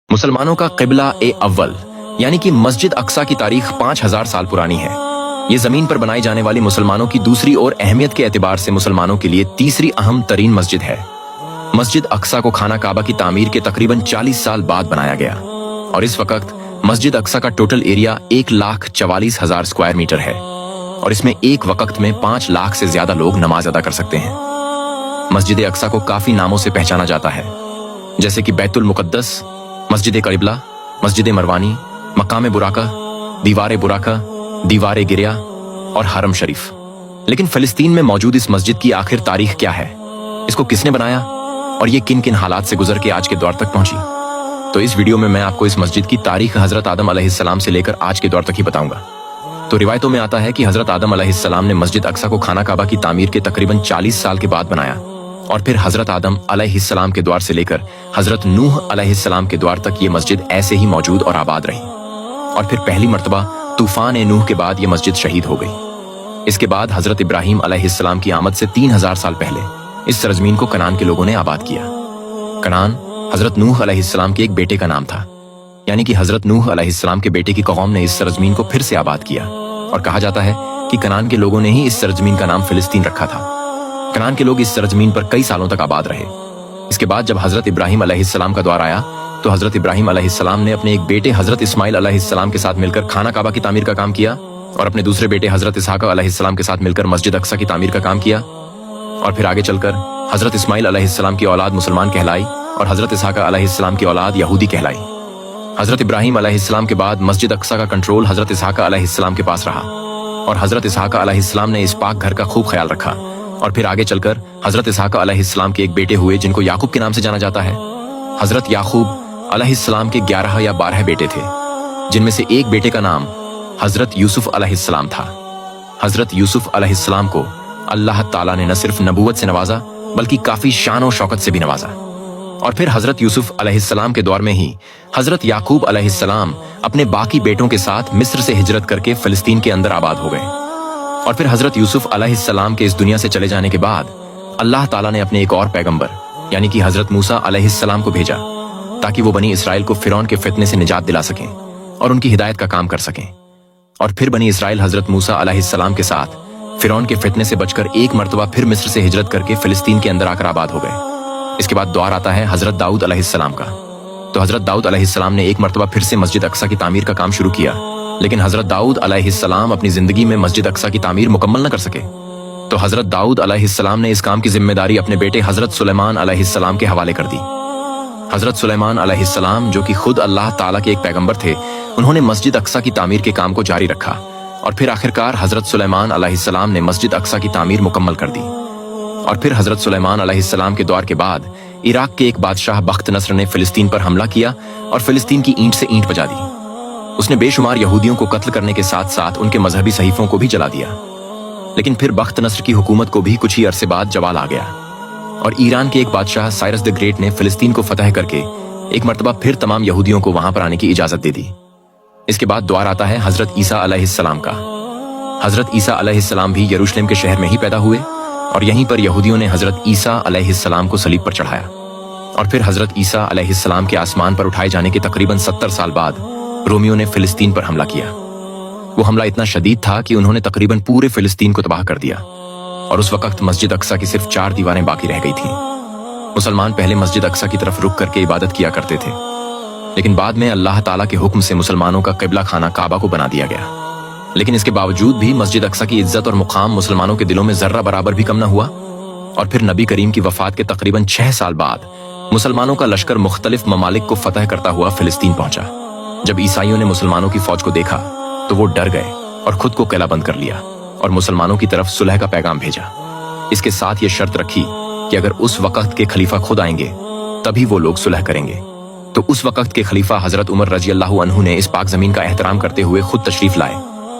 मुसलमानों का क़िबला ए अव्वल यानी कि मस्जिद अक्सा की तारीख 5000 साल पुरानी है। ये जमीन पर बनाई जाने वाली मुसलमानों की दूसरी और अहमियत के एतबार से मुसलमानों के लिए तीसरी अहम तरीन मस्जिद है। मस्जिद अक्सा को खाना काबा की तामीर के तकरीबन 40 साल बाद बनाया गया और इस वक्त मस्जिद अक्सा का टोटल एरिया 1,44,000 स्क्वायर मीटर है और इसमें एक वक्त में 5 लाख से ज्यादा लोग नमाज अदा कर सकते हैं। मस्जिद अक्सा को काफी नामों से पहचाना जाता है, जैसे कि बैतुल मुकद्दस, मस्जिद क़िबला, मस्जिद मरवानी, मकाम बुराका, दीवार गिरिया और हरम शरीफ। लेकिन फिलिस्तीन में मौजूद इस मस्जिद की आखिर तारीख क्या है, इसको किसने बनाया और ये किन किन हालात से गुजर के आज के दौर तक पहुंची? तो इस वीडियो में मैं आपको इस मस्जिद की तारीख हजरत आदम अलैहिस्सलाम से लेकर आज के दौर तक ही बताऊंगा। तो रिवायतों में आता है कि हजरत आदम अलैहिस्सलाम ने मस्जिद अक्सा को खाना काबा की तामीर के तकरीबन 40 साल के बाद बनाया और फिर हजरत आदम अलैहिस्सलाम के द्वार से लेकर हजरत नूह अलैहिस्सलाम के द्वार तक ये मस्जिद ऐसे ही मौजूद और आबाद रही और फिर पहली मर्तबा तूफान नूह के बाद ये मस्जिद शहीद हो गई। इसके बाद हजरत इब्राहिम अलैहिस्सलाम की आमद से 3000 साल पहले इस सरजमीन को कनान के लोगों ने आबाद किया। कनान हजरत नूह अलैहिस्सलाम के एक बेटे का नाम था, यानी कि हजरत नूह अलैहिस्सलाम के बेटे की कौम ने इस सरजमीन को फिर से आबाद किया और कहा जाता है कि कनान के लोगों ने ही इस सरजमीन का नाम फिलिस्तीन रखा था। कनान के लोग इस सरजमीन पर कई सालों तक आबाद रहे। इसके बाद जब हजरत इब्राहिम अलैहिस्सलाम का दौर आया तो हजरत इब्राहिम अलैहिस्सलाम ने अपने एक बेटे हजरत इस्माइल अलैहिस्सलाम के साथ मिलकर खाना काबा की तामीर का काम किया और अपने दूसरे बेटे हजरत इसहाक अलैहिस्सलाम के साथ मिलकर मस्जिद अक्सा की तामीर का काम किया और फिर आगे चलकर हजरत इस्माइल अलैहिस्सलाम की औलाद मुसलमान कहलाई और हजरत इसहाक अलैहिस्सलाम की औलाद यहूदी कहलाई। हजरत इब्राहिम अलैहिस्सलाम के बाद मस्जिद अक्सा का कंट्रोल हजरत इसहाक अलैहिस्सलाम के पास रहा और हजरत इसहाक अलैहिस्सलाम ने इस पाक घर का खूब ख्याल रखा और फिर आगे चलकर हजरत इसहाक अलैहिस्सलाम के एक बेटे हुए जिनको याकूब के नाम से जाना जाता है। हजरत याकूब अलैहिस्सलाम के 11 या 12 बेटे थे, जिनमें से एक बेटे का नाम हजरत यूसुफ अलैहिस्सलाम था। हजरत यूसुफ अलैहिस्सलाम को अल्लाह ताला ने न सिर्फ नबूवत से नवाजा बल्कि काफी शान और शौकत से भी नवाजा और फिर हजरत यूसुफ अलैहिस्सलाम के दौर में ही हजरत याकूब अलैहिस्सलाम अपने बाकी बेटों के साथ मिस्र से हिजरत करके फिलिस्तीन के अंदर आबाद हो गए और फिर हजरत यूसुफ अलैहिस्सलाम के इस दुनिया से चले जाने के बाद अल्लाह ताला ने अपने एक और पैगंबर यानी कि हजरत मूसा अलैहिस्सलाम को भेजा ताकि वो बनी इसराइल को फिरौन के फितने से निजात दिला सकें और उनकी हिदायत का काम कर सकें। और फिर बनी इसराइल हजरत मूसा अलैहिस्सलाम के साथ फिरौन के फितने से बचकर एक मर्तबा फिर मिस्र से हिजरत करके फिलिस्तीन के अंदर आकर आबाद हो गए। इसके बाद दौर आता है हजरत दाऊद अलैहिस्सलाम का। तो हजरत दाऊद अलैहिस्सलाम ने एक मर्तबा फिर से मस्जिद अक्सा की तामीर का काम शुरू किया, लेकिन हजरत दाऊद अलैहिस्सलाम अपनी जिंदगी में मस्जिद अक्सा की तामीर मुकम्मल न कर सके। तो हजरत दाऊद अलैहिस्सलाम ने इस काम की जिम्मेदारी अपने बेटे हजरत सुलेमान अलैहिस्सलाम के हवाले कर दी। हजरत सुलेमान अलैहिस्सलाम जो कि खुद अल्लाह ताला के एक पैगंबर थे, उन्होंने मस्जिद अक्सा की तामीर के काम को जारी रखा और फिर आखिरकार हजरत सुलेमान अलैहिस्सलाम ने मस्जिद अक्सा की तामीर मुकम्मल कर दी। और फिर हजरत सुलेमान अलैहिस्सलाम के दौर के बाद इराक के एक बादशाह बख्त नस्र ने फिलिस्तीन पर हमला किया और फिलिस्तीन की ईंट से ईंट बजा दी। उसने बेशुमार यहूदियों को कत्ल करने के साथ साथ उनके मजहबी सहीफों को भी जला दिया। लेकिन फिर बख्त नस्र की हुकूमत को भी कुछ ही अरसे बाद जवाल आ गया और ईरान के एक बादशाह साइरस द ग्रेट ने फिलिस्तीन को फतह करके एक मर्तबा फिर तमाम यहूदियों को वहां पर आने की इजाजत दे दी। इसके बाद दौर आता है हजरत ईसा अलैहिस्सलाम का। हजरत ईसा अलैहिस्सलाम भी यरूशलेम के शहर में ही पैदा हुए और यहीं पर यहूदियों ने हजरत ईसा अलैहिस्सलाम को सलीब पर चढ़ाया और फिर हजरत ईसा अलैहिस्सलाम के आसमान पर उठाए जाने के तकरीबन 70 साल बाद रोमियो ने फिलिस्तीन पर हमला किया। वो हमला इतना शदीद था कि उन्होंने तकरीबन पूरे फिलिस्तीन को तबाह कर दिया और उस वक्त मस्जिद अक्सा की सिर्फ 4 दीवारें बाकी रह गई थीं। मुसलमान पहले मस्जिद अक्सा की तरफ रुक करके इबादत किया करते थे, लेकिन बाद में अल्लाह ताला के हुक्म से मुसलमानों का क़िबला खाना काबा को बना दिया गया। लेकिन इसके बावजूद भी मस्जिद अक्सा की इज्जत और मुकाम मुसलमानों के दिलों में जर्रा बराबर भी कम न हुआ और फिर नबी करीम की वफात के तकरीबन 6 साल बाद मुसलमानों का लश्कर मुख्तलिफ ममालिक को फतह करता हुआ फिलिस्तीन पहुंचा। जब ईसाइयों ने मुसलमानों की फौज को देखा तो वो डर गए और खुद को किला बंद कर लिया और मुसलमानों की तरफ सुलह का पैगाम भेजा। इसके साथ ये शर्त रखी कि अगर उस वक्त के खलीफा खुद आएंगे तभी वो लोग सुलह करेंगे। तो उस वक्त के खलीफा हजरत उमर रजी अल्लाह अन्हु ने इस पाक जमीन का एहतराम करते हुए खुद तशरीफ लाए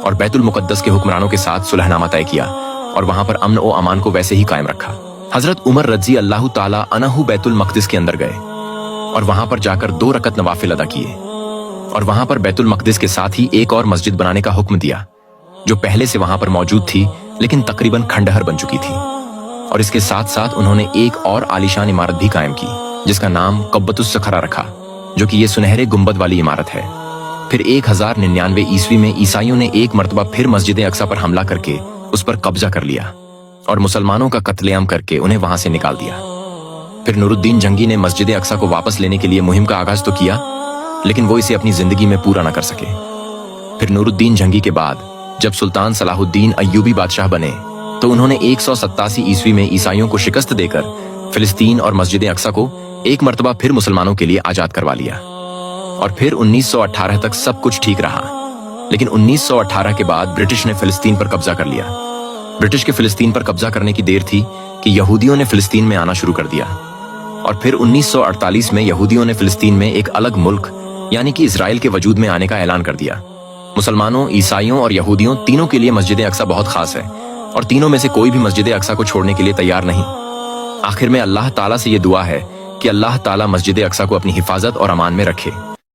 और बैतुल मुकद्दस के हुक्मरानों के साथ सुलहनामा तय किया और वहां पर अमन और अमान को वैसे ही कायम रखा। हजरत उमर रजी अल्लाह ताला अन्हु बैतुल मक़दिस के अंदर गए और वहां पर जाकर 2 रकत नवाफिल अदा किए और वहां पर बैतुल मक़दिस के साथ ही एक और मस्जिद बनाने का हुक्म दिया जो पहले से वहां पर मौजूद थी लेकिन तकरीबन खंडहर बन चुकी थी। और इसके साथ साथ उन्होंने एक और आलीशान इमारत भी कायम की जिसका नाम कब्बतुस सखरा रखा, जो कि ये सुनहरे गुंबद वाली इमारत है। फिर 1099 ईस्वी में ईसाइयों ने एक मर्तबा फिर मस्जिद अक्सा पर हमला करके उस पर कब्जा कर लिया और मुसलमानों का कत्लेआम करके उन्हें वहां से निकाल दिया। फिर नूरुद्दीन जंगी ने मस्जिद अक्सा को वापस लेने के लिए मुहिम का आगाज तो किया, लेकिन वो इसे अपनी जिंदगी में पूरा न कर सके। फिर नूरुद्दीन जंगी के बाद जब सुल्तान सलाहुद्दीन अय्यूबी बादशाह बने तो उन्होंने 187 ईस्वी में ईसाइयों को शिकस्त देकर फिलिस्तीन और मस्जिद अक्सा को एक मर्तबा फिर मुसलमानों के लिए आजाद करवा लिया। और फिर 1918 तक सब कुछ ठीक रहा, लेकिन 1918 के बाद ब्रिटिश ने फिलिस्तीन पर कब्जा कर लिया। ब्रिटिश के फिलिस्तीन पर कब्जा करने की देर थी कि यहूदियों ने फिलिस्तीन में आना शुरू कर दिया। और फिर 1948 में यहूदियों ने फिलिस्तीन में एक अलग मुल्क यानी कि इजराइल के वजूद में आने का ऐलान कर दिया। मुसलमानों, ईसाइयों और यहूदियों तीनों के लिए मस्जिद अक्सा बहुत खास है और तीनों में से कोई भी मस्जिद अक्सा को छोड़ने के लिए तैयार नहीं। आखिर में अल्लाह ताला से ये दुआ है कि अल्लाह ताला मस्जिद अक्सा को अपनी हिफाजत और अमान में रखे।